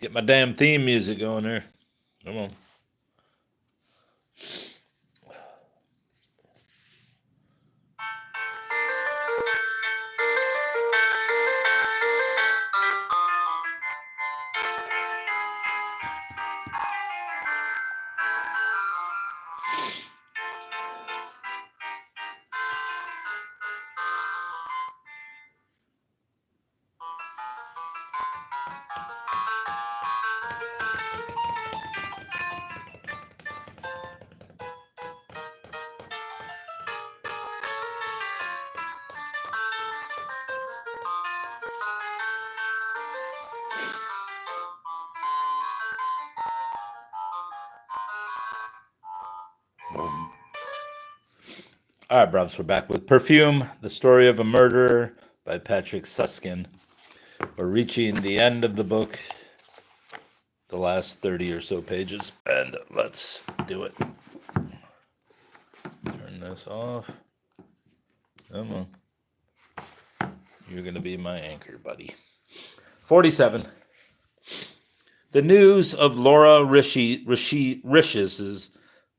Get my damn theme music going there. Come on. All right, brothers, we're back with Perfume, the story of a murderer by Patrick Suskind. We're reaching the end of the book, the last 30 or so pages, and let's do it. Turn this off. Come on. You're going to be my anchor, buddy. 47. The news of Laura Rich's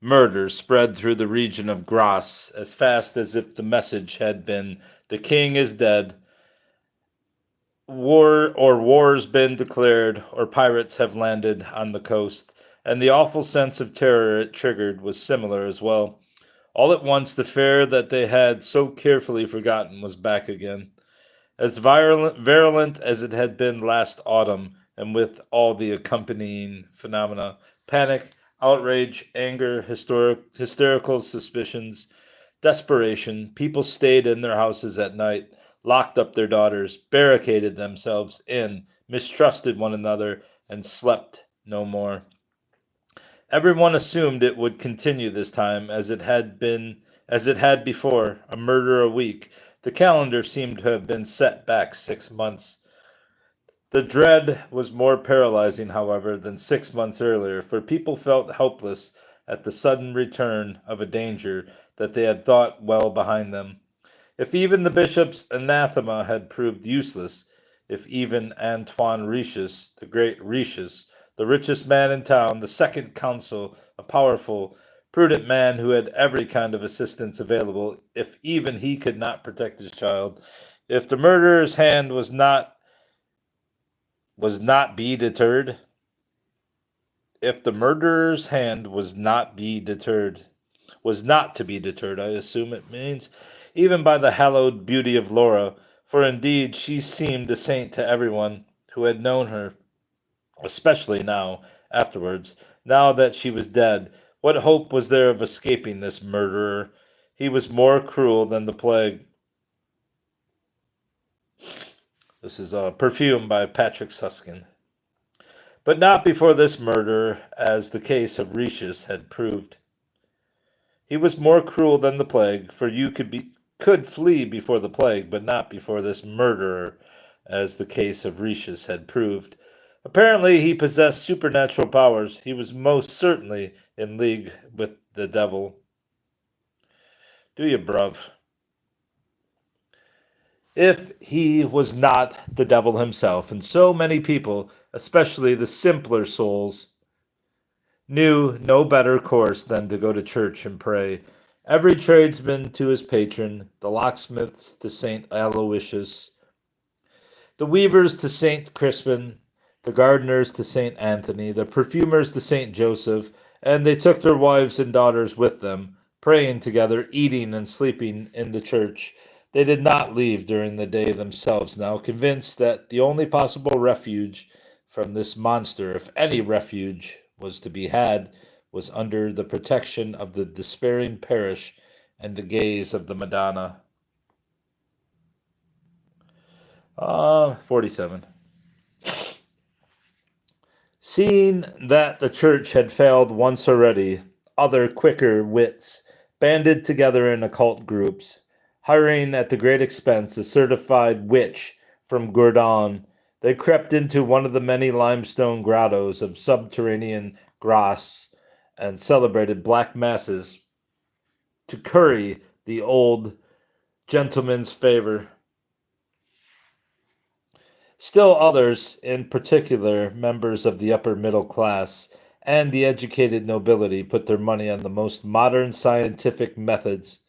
murder spread through the region of Grasse as fast as if the message had been, "The king is dead," wars been declared, or pirates have landed on the coast, and the awful sense of terror it triggered was similar as well. All at once the fare that they had so carefully forgotten was back again, as virulent as it had been last autumn, and with all the accompanying phenomena: panic, outrage, anger, hysterical suspicions, desperation. People stayed in their houses at night, locked up their daughters, barricaded themselves in, mistrusted one another, and slept no more. Everyone assumed it would continue this time, as it had before, a murder a week. The calendar seemed to have been set back 6 months. The dread was more paralyzing, however, than 6 months earlier, for people felt helpless at the sudden return of a danger that they had thought well behind them. If even the bishop's anathema had proved useless, if even Antoine Riches, the great Riches, the richest man in town, the second consul, a powerful, prudent man who had every kind of assistance available, if even he could not protect his child, if the murderer's hand was not be deterred, if the murderer's hand was not to be deterred, I assume it means, even by the hallowed beauty of Laura, for indeed she seemed a saint to everyone who had known her, especially now, afterwards, now that she was dead. What hope was there of escaping this murderer? He was more cruel than the plague. This is Perfume by Patrick Suskind. But not before this murder, as the case of Riches had proved. He was more cruel than the plague, for you could flee before the plague, but not before this murderer, as the case of Riches had proved. Apparently he possessed supernatural powers. He was most certainly in league with the devil. Do you, bruv? If he was not the devil himself, and so many people, especially the simpler souls, knew no better course than to go to church and pray. Every tradesman to his patron, the locksmiths to St. Aloysius, the weavers to St. Crispin, the gardeners to St. Anthony, the perfumers to St. Joseph, and they took their wives and daughters with them, praying together, eating and sleeping in the church. They did not leave during the day themselves now, convinced that the only possible refuge from this monster, if any refuge was to be had, was under the protection of the despairing parish and the gaze of the Madonna. 47. Seeing that the church had failed once already, other quicker wits banded together in occult groups, hiring at the great expense a certified witch from Gourdon. They crept into one of the many limestone grottos of subterranean Grasse and celebrated black masses to curry the old gentleman's favor. Still others, in particular members of the upper middle class and the educated nobility, put their money on the most modern scientific methods,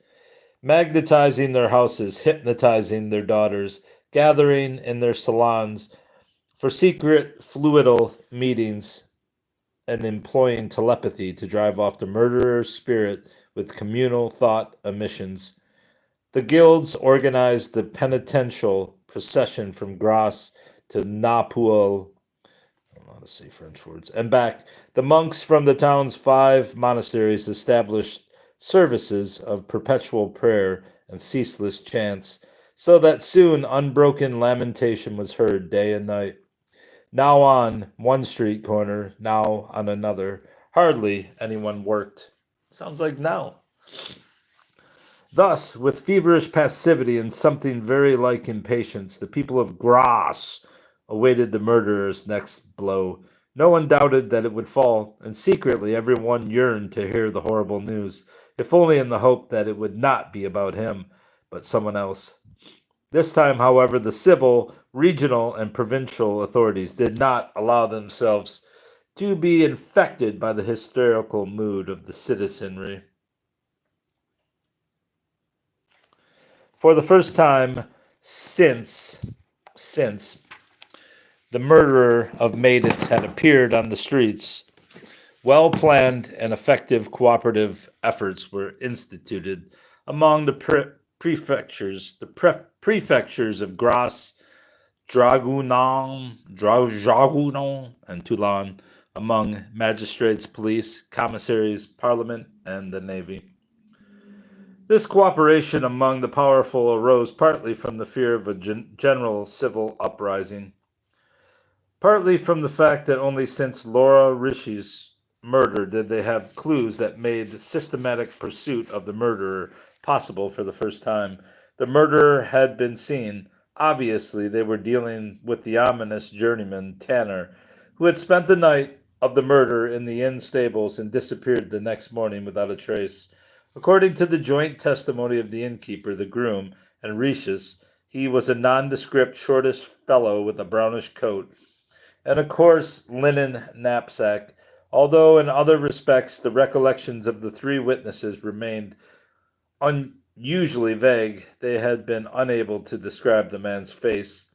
magnetizing their houses, hypnotizing their daughters, gathering in their salons for secret fluidal meetings, and employing telepathy to drive off the murderer's spirit with communal thought emissions. The guilds organized the penitential procession from Grasse to Naples, I don't know how to say French words, and back. The monks from the town's 5 monasteries established services of perpetual prayer and ceaseless chants, so that soon unbroken lamentation was heard day and night. Now on one street corner, now on another. Hardly anyone worked. Sounds like now. Thus, with feverish passivity and something very like impatience, the people of Grasse awaited the murderer's next blow. No one doubted that it would fall, and secretly everyone yearned to hear the horrible news, if only in the hope that it would not be about him, but someone else. This time, however, the civil, regional, and provincial authorities did not allow themselves to be infected by the hysterical mood of the citizenry. For the first time since the murderer of maidens had appeared on the streets, well-planned and effective cooperative efforts were instituted among the prefectures of Grasse, Draguignan, and Toulon, among magistrates, police, commissaries, parliament, and the navy. This cooperation among the powerful arose partly from the fear of a general civil uprising, partly from the fact that only since Laura Rishi's murder did they have clues that made systematic pursuit of the murderer possible for the first time. The murderer had been seen. Obviously, they were dealing with the ominous journeyman Tanner, who had spent the night of the murder in the inn stables and disappeared the next morning without a trace. According to the joint testimony of the innkeeper, the groom, and Rishis, he was a nondescript, shortish fellow with a brownish coat and a coarse linen knapsack. Although in other respects the recollections of the 3 witnesses remained unusually vague, they had been unable to describe the man's face,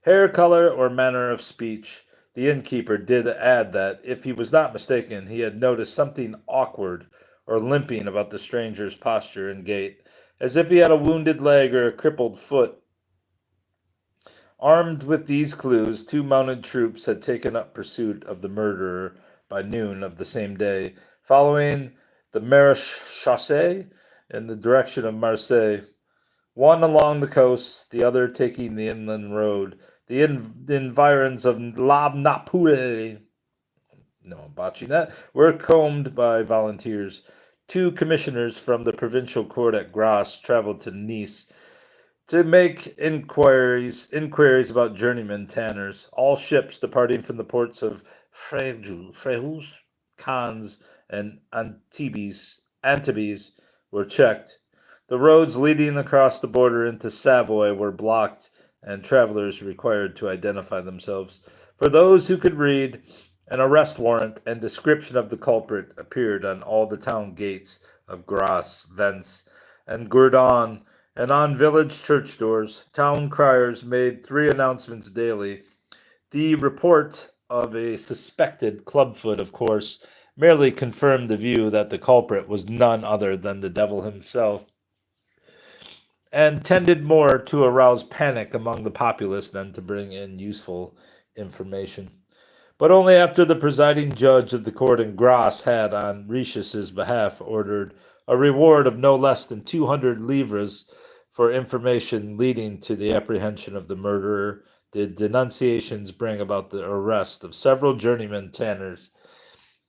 hair color, or manner of speech. The innkeeper did add that, if he was not mistaken, he had noticed something awkward or limping about the stranger's posture and gait, as if he had a wounded leg or a crippled foot. Armed with these clues, 2 mounted troops had taken up pursuit of the murderer by noon of the same day, following the Maréchaussée in the direction of Marseille, one along the coast, the other taking the inland road. The environs of La Napule, no, I'm botching that, were combed by volunteers. 2 commissioners from the provincial court at Grasse traveled to Nice to make inquiries about journeyman tanners. All ships departing from the ports of Fréjus, Cannes, and Antibes were checked. The roads leading across the border into Savoy were blocked, and travelers required to identify themselves. For those who could read, an arrest warrant and description of the culprit appeared on all the town gates of Grasse, Vence, and Gourdon, and on village church doors. Town criers made 3 announcements daily. The report of a suspected clubfoot, of course, merely confirmed the view that the culprit was none other than the devil himself, and tended more to arouse panic among the populace than to bring in useful information. But only after the presiding judge of the court in Grasse had, on Richis's behalf, ordered a reward of no less than 200 livres for information leading to the apprehension of the murderer, did denunciations bring about the arrest of several journeyman tanners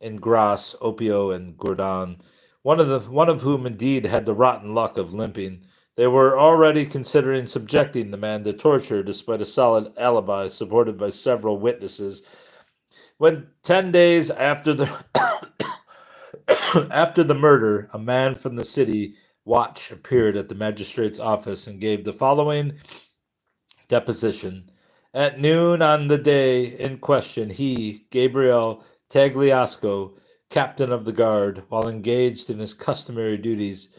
in Grasse, Opio, and Gourdon, one of whom indeed had the rotten luck of limping. They were already considering subjecting the man to torture despite a solid alibi supported by several witnesses, when 10 days after the after the murder, a man from the city watch appeared at the magistrate's office and gave the following deposition. At noon on the day in question, he, Gabriel Tagliasco, captain of the guard, while engaged in his customary duties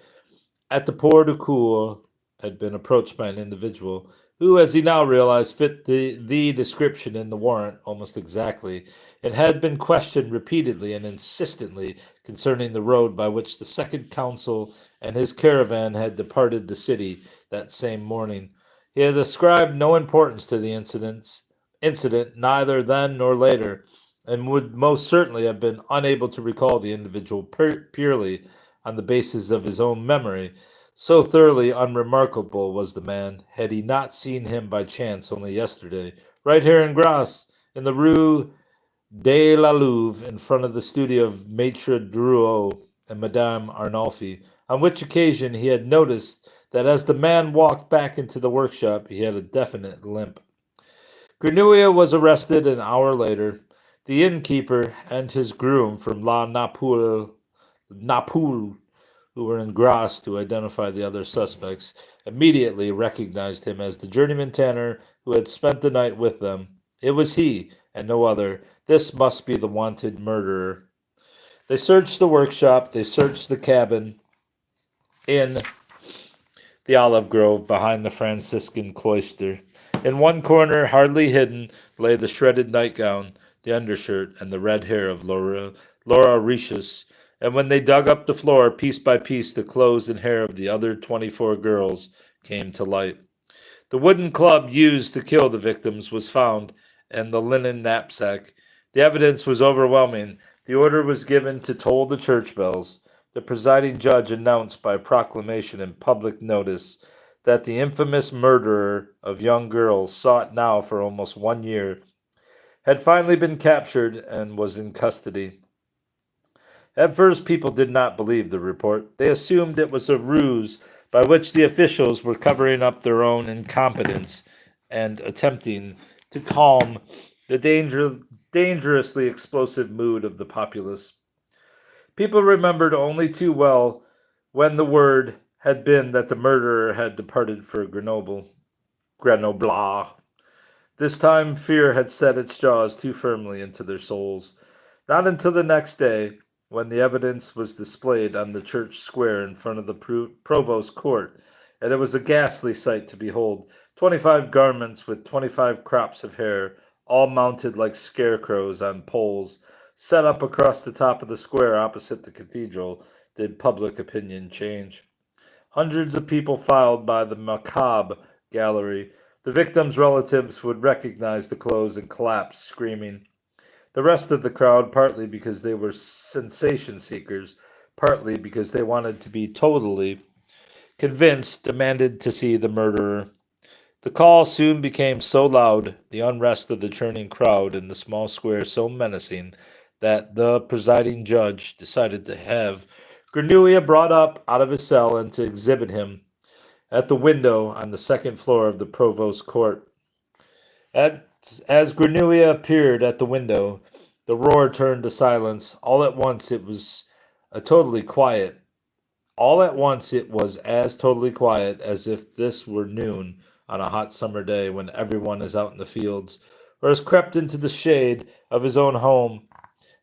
at the Port du Cour, had been approached by an individual who, as he now realized, fit the description in the warrant almost exactly, and had been questioned repeatedly and insistently concerning the road by which the second consul and his caravan had departed the city that same morning. He had ascribed no importance to the incident neither then nor later, and would most certainly have been unable to recall the individual purely on the basis of his own memory. So thoroughly unremarkable was the man, had he not seen him by chance only yesterday, right here in Grasse, in the Rue de la Louve, in front of the studio of Maitre Drouot and Madame Arnolfi, on which occasion he had noticed that as the man walked back into the workshop he had a definite limp. Grenouille was arrested an hour later. The innkeeper and his groom from La Napoule, who were in Grasse to identify the other suspects, immediately recognized him as the journeyman tanner who had spent the night with them. It was he, and no other. This must be the wanted murderer. They searched the workshop, they searched the cabin in the olive grove behind the Franciscan cloister. In one corner, hardly hidden, lay the shredded nightgown, the undershirt, and the red hair of Laura Ricious, and when they dug up the floor piece by piece, the clothes and hair of the other 24 girls came to light. The wooden club used to kill the victims was found, and the linen knapsack. The evidence was overwhelming. The order was given to toll the church bells. The presiding judge announced by proclamation and public notice that the infamous murderer of young girls, sought now for almost 1 year, had finally been captured and was in custody. At first, people did not believe the report. They assumed it was a ruse by which the officials were covering up their own incompetence and attempting to calm the dangerously explosive mood of the populace. People remembered only too well when the word had been that the murderer had departed for Grenoble. This time, fear had set its jaws too firmly into their souls. Not until the next day, when the evidence was displayed on the church square in front of the provost's court, and it was a ghastly sight to behold. 25 garments with 25 crops of hair, all mounted like scarecrows on poles, set up across the top of the square opposite the cathedral, did public opinion change. Hundreds of people filed by the macabre gallery. The victims' relatives would recognize the clothes and collapse, screaming. The rest of the crowd, partly because they were sensation seekers, partly because they wanted to be totally convinced, demanded to see the murderer. The call soon became so loud, the unrest of the churning crowd in the small square so menacing, that the presiding judge decided to have Grenouille brought up out of his cell and to exhibit him at the window on the second floor of the provost's court. As Grenouille appeared at the window, the roar turned to silence. All at once it was totally quiet. All at once it was as totally quiet as if this were noon on a hot summer day when everyone is out in the fields or has crept into the shade of his own home.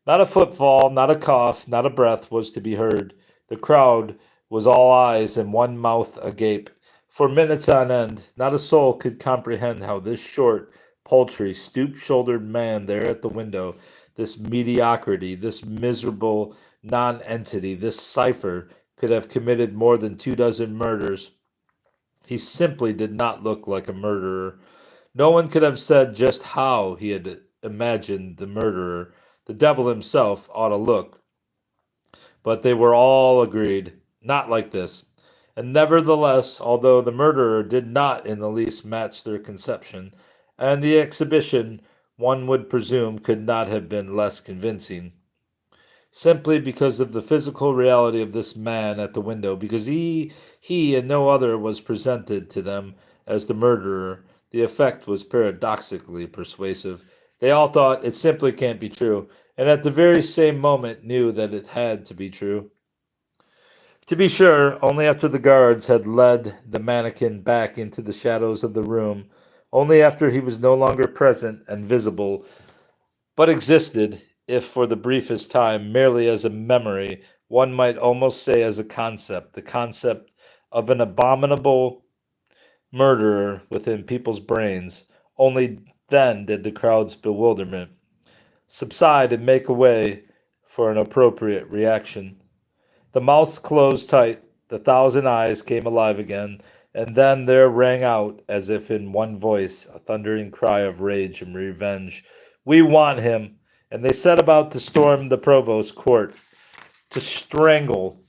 Not a footfall, not a cough, not a breath was to be heard. The crowd was all eyes and one mouth agape. For minutes on end, not a soul could comprehend how this short, paltry, stoop-shouldered man there at the window, this mediocrity, this miserable non-entity, this cipher, could have committed more than 24 murders. He simply did not look like a murderer. No one could have said just how he had imagined the murderer, the devil himself, ought to look, but they were all agreed, not like this. And nevertheless, although the murderer did not in the least match their conception, and the exhibition, one would presume, could not have been less convincing, simply because of the physical reality of this man at the window, because he and no other was presented to them as the murderer, the effect was paradoxically persuasive. They all thought it simply can't be true, and at the very same moment knew that it had to be true. To be sure, only after the guards had led the mannequin back into the shadows of the room only after he was no longer present and visible, but existed, if for the briefest time, merely as a memory, one might almost say as a concept, the concept of an abominable murderer within people's brains. Only then did the crowd's bewilderment subside and make way for an appropriate reaction. The mouths closed tight, the thousand eyes came alive again, and then there rang out, as if in one voice, a thundering cry of rage and revenge. We want him! And they set about to storm the provost's court, to strangle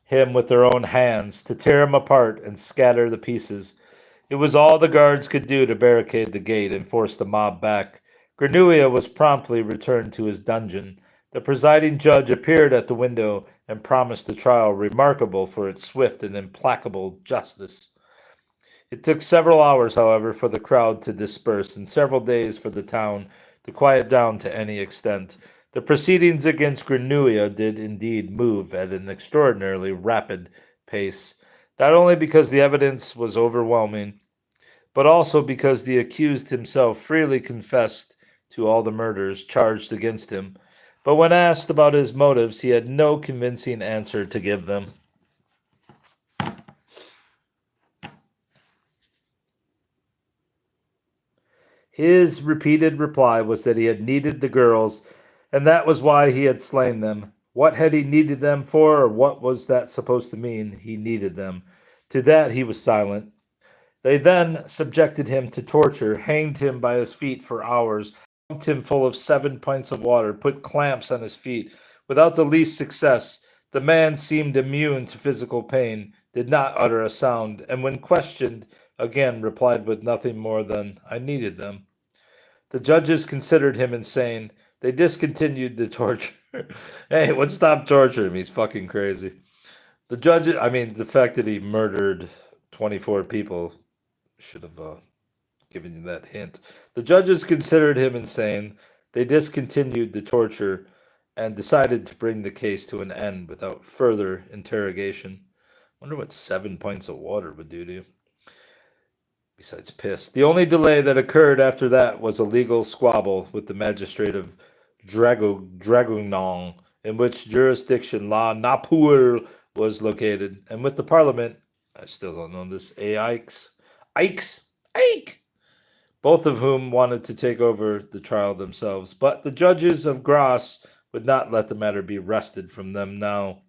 him with their own hands, to tear him apart and scatter the pieces. It was all the guards could do to barricade the gate and force the mob back. Granouilla was promptly returned to his dungeon. The presiding judge appeared at the window and promised a trial remarkable for its swift and implacable justice. It took several hours, however, for the crowd to disperse, and several days for the town to quiet down to any extent. The proceedings against Granouilla did indeed move at an extraordinarily rapid pace, not only because the evidence was overwhelming, but also because the accused himself freely confessed to all the murders charged against him. But when asked about his motives, he had no convincing answer to give them. His repeated reply was that he had needed the girls, and that was why he had slain them. What had he needed them for, or what was that supposed to mean? He needed them. To that he was silent. They then subjected him to torture, hanged him by his feet for hours, pumped him full of 7 pints of water, put clamps on his feet. Without the least success, the man seemed immune to physical pain, did not utter a sound, and when questioned, again replied with nothing more than, I needed them. The judges considered him insane. They discontinued the torture. Hey, what stopped torturing him? He's fucking crazy. The judges, the fact that he murdered 24 people should have given you that hint. The judges considered him insane. They discontinued the torture and decided to bring the case to an end without further interrogation. Wonder what 7 pints of water would do to you. Besides piss. The only delay that occurred after that was a legal squabble with the magistrate of Draguignan, in which jurisdiction La Napoule was located, and with the parliament, I still don't know this, Ike, both of whom wanted to take over the trial themselves, but the judges of Grasse would not let the matter be wrested from them now.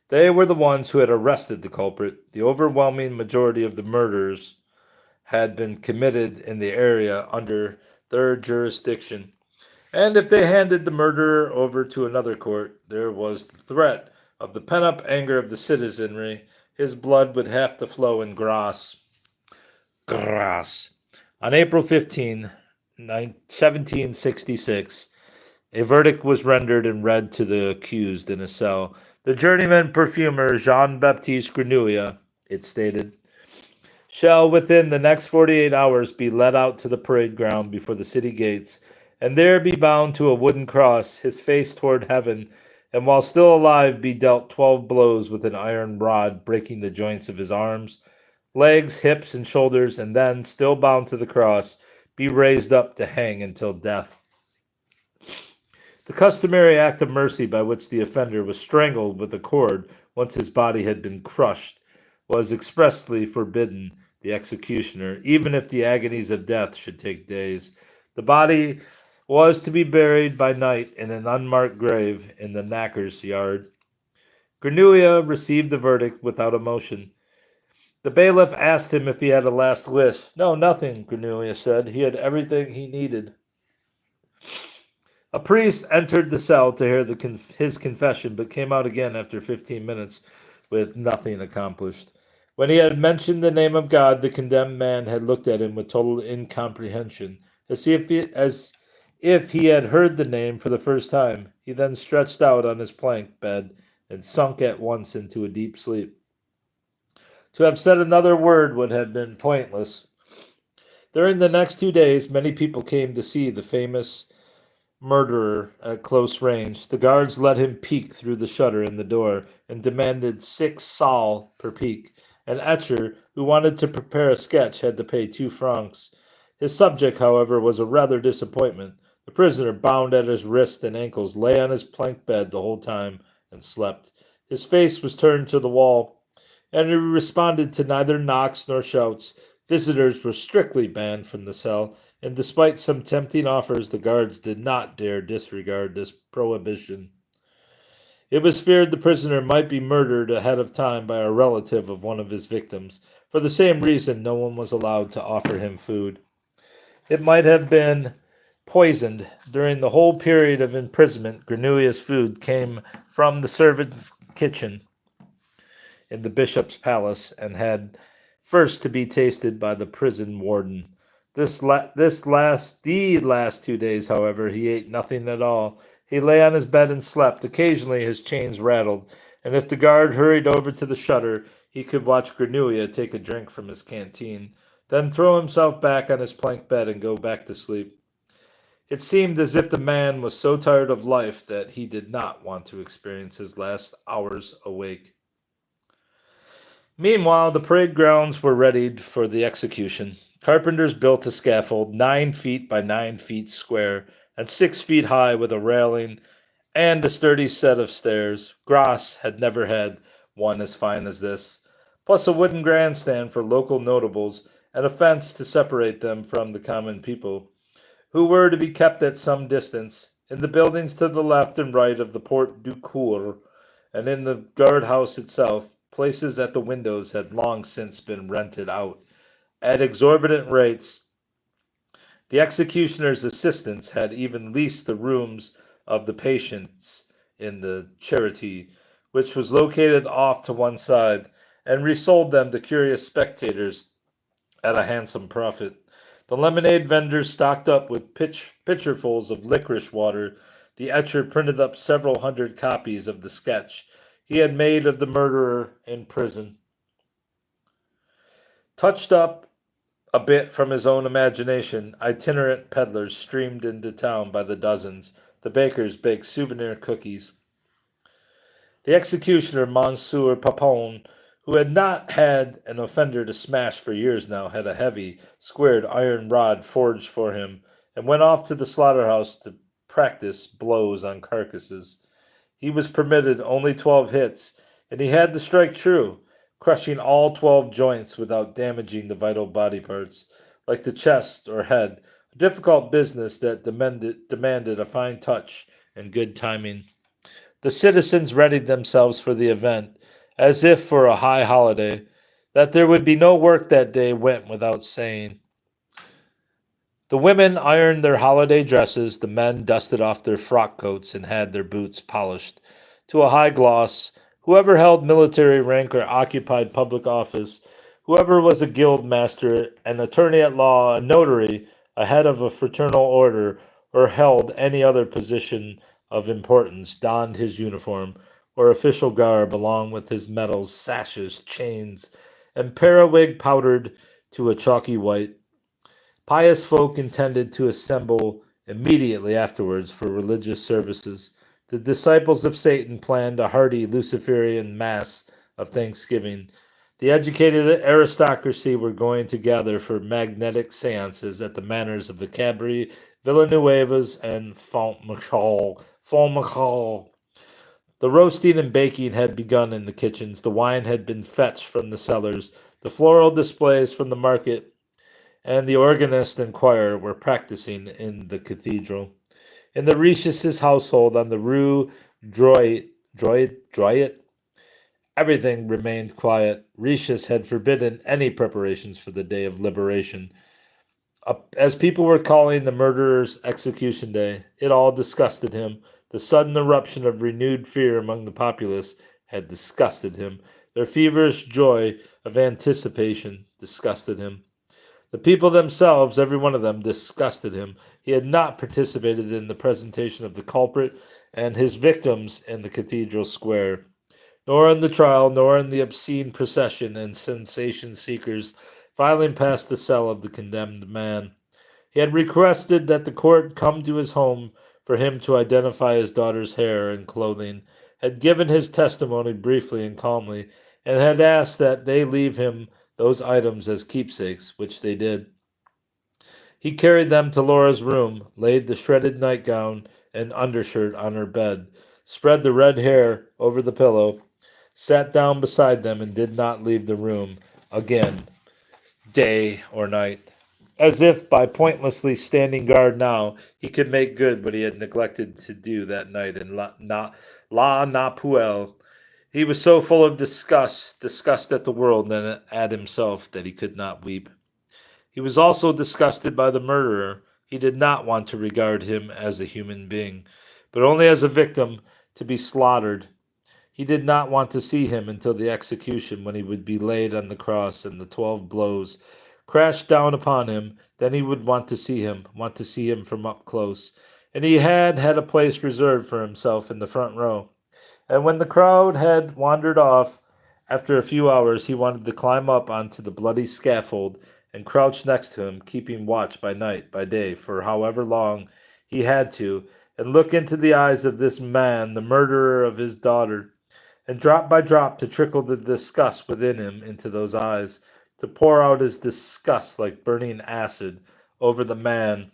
They were the ones who had arrested the culprit. The overwhelming majority of the murders had been committed in the area under their jurisdiction, and if they handed the murderer over to another court, there was the threat of the pent-up anger of the citizenry. His blood would have to flow in Grasse. On April 15, 1766, a verdict was rendered and read to the accused in a cell. The journeyman perfumer Jean-Baptiste Granouilla, it stated, shall within the next 48 hours be led out to the parade ground before the city gates, and there be bound to a wooden cross, his face toward heaven, and while still alive be dealt 12 blows with an iron rod, breaking the joints of his arms, legs, hips, and shoulders, and then, still bound to the cross, be raised up to hang until death. The customary act of mercy by which the offender was strangled with a cord once his body had been crushed was expressly forbidden the executioner, even if the agonies of death should take days. The body was to be buried by night in an unmarked grave in the knacker's yard. Granouilla received the verdict without emotion. The bailiff asked him if he had a last wish. No, nothing, Granouilla said. He had everything he needed. A priest entered the cell to hear his confession, but came out again after 15 minutes with nothing accomplished. When he had mentioned the name of God, the condemned man had looked at him with total incomprehension, as if he had heard the name for the first time. He then stretched out on his plank bed and sunk at once into a deep sleep. To have said another word would have been pointless. During the next 2 days, many people came to see the famous murderer at close range. The guards let him peek through the shutter in the door and demanded 6 sols per peek. An etcher who wanted to prepare a sketch had to pay 2 francs. His subject, however, was a rather disappointment. The prisoner, bound at his wrists and ankles, lay on his plank bed the whole time and slept. His face was turned to the wall, and he responded to neither knocks nor shouts. Visitors were strictly banned from the cell, and despite some tempting offers, the guards did not dare disregard this prohibition. It was feared the prisoner might be murdered ahead of time by a relative of one of his victims. For the same reason, no one was allowed to offer him food. It might have been poisoned. During the whole period of imprisonment, Granuia's food came from the servants' kitchen in the bishop's palace and had first to be tasted by the prison warden. The last 2 days, however, he ate nothing at all. He lay on his bed and slept. Occasionally his chains rattled, and if the guard hurried over to the shutter, he could watch Granuia take a drink from his canteen, then throw himself back on his plank bed and go back to sleep. It seemed as if the man was so tired of life that he did not want to experience his last hours awake. Meanwhile, the parade grounds were readied for the execution. Carpenters built a scaffold 9 feet by 9 feet square and 6 feet high with a railing and a sturdy set of stairs. Gras had never had one as fine as this, plus a wooden grandstand for local notables and a fence to separate them from the common people, who were to be kept at some distance. In the buildings to the left and right of the Porte du Cour, and in the guardhouse itself, places at the windows had long since been rented out at exorbitant rates. The executioner's assistants had even leased the rooms of the patients in the Charity, which was located off to one side, and resold them to curious spectators at a handsome profit. The lemonade vendors stocked up with pitcherfuls of licorice water. The etcher printed up several hundred copies of the sketch he had made of the murderer in prison. Touched up a bit from his own imagination, itinerant peddlers streamed into town by the dozens. The bakers baked souvenir cookies. The executioner, Monsieur Papon, who had not had an offender to smash for years now, had a heavy, squared iron rod forged for him, and went off to the slaughterhouse to practice blows on carcasses. He was permitted only 12 hits, and he had to strike true, crushing all 12 joints without damaging the vital body parts, like the chest or head, a difficult business that demanded a fine touch and good timing. The citizens readied themselves for the event, as if for a high holiday. That there would be no work that day went without saying. The women ironed their holiday dresses, the men dusted off their frock coats and had their boots polished to a high gloss. Whoever held military rank or occupied public office, whoever was a guild master, an attorney at law, a notary, a head of a fraternal order, or held any other position of importance, donned his uniform or official garb along with his medals, sashes, chains, and periwig powdered to a chalky white. Pious folk intended to assemble immediately afterwards for religious services. The disciples of Satan planned a hearty Luciferian mass of thanksgiving. The educated aristocracy were going to gather for magnetic seances at the manors of the Cabri, Villanuevas, and Fontmachal. The roasting and baking had begun in the kitchens. The wine had been fetched from the cellars. The floral displays from the market and the organist and choir were practicing in the cathedral. In the Riches' household on the Rue Droit, everything remained quiet. Riches had forbidden any preparations for the day of liberation. As people were calling the murderer's execution day, it all disgusted him. The sudden eruption of renewed fear among the populace had disgusted him. Their feverish joy of anticipation disgusted him. The people themselves, every one of them, disgusted him. He had not participated in the presentation of the culprit and his victims in the cathedral square, nor in the trial, nor in the obscene procession and sensation seekers filing past the cell of the condemned man. He had requested that the court come to his home for him to identify his daughter's hair and clothing, had given his testimony briefly and calmly, and had asked that they leave him those items as keepsakes, which they did. He carried them to Laura's room, laid the shredded nightgown and undershirt on her bed, spread the red hair over the pillow, sat down beside them, and did not leave the room again, day or night. As if by pointlessly standing guard now, he could make good what he had neglected to do that night in La Napuelle. He was so full of disgust at the world and at himself, that he could not weep. He was also disgusted by the murderer. He did not want to regard him as a human being, but only as a victim to be slaughtered. He did not want to see him until the execution, when he would be laid on the cross and the 12 blows crashed down upon him. Then he would want to see him from up close. And he had a place reserved for himself in the front row. And when the crowd had wandered off, after a few hours, he wanted to climb up onto the bloody scaffold and crouch next to him, keeping watch by night, by day, for however long he had to, and look into the eyes of this man, the murderer of his daughter, and drop by drop to trickle the disgust within him into those eyes, to pour out his disgust like burning acid over the man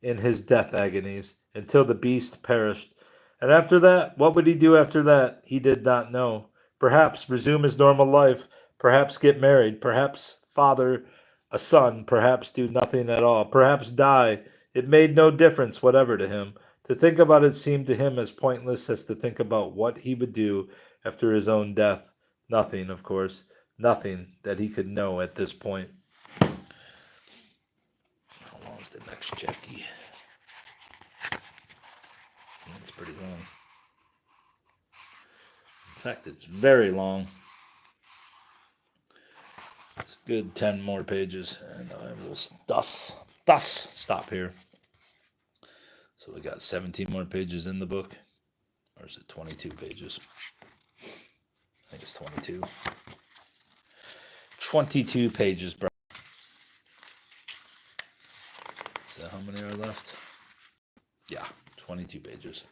in his death agonies, until the beast perished. And after that, what would he do after that? He did not know. Perhaps resume his normal life, perhaps get married, perhaps father a son, perhaps do nothing at all, perhaps die. It made no difference whatever to him. To think about it seemed to him as pointless as to think about what he would do after his own death. Nothing, of course, nothing that he could know at this point. How long is the next Jackie? It's pretty long. In fact, it's very long. It's a good 10 more pages, and I will thus stop here. So we got 17 more pages in the book. Or is it 22 pages? I think it's 22. 22 pages, bro. Is that how many are left? Yeah, 22 pages.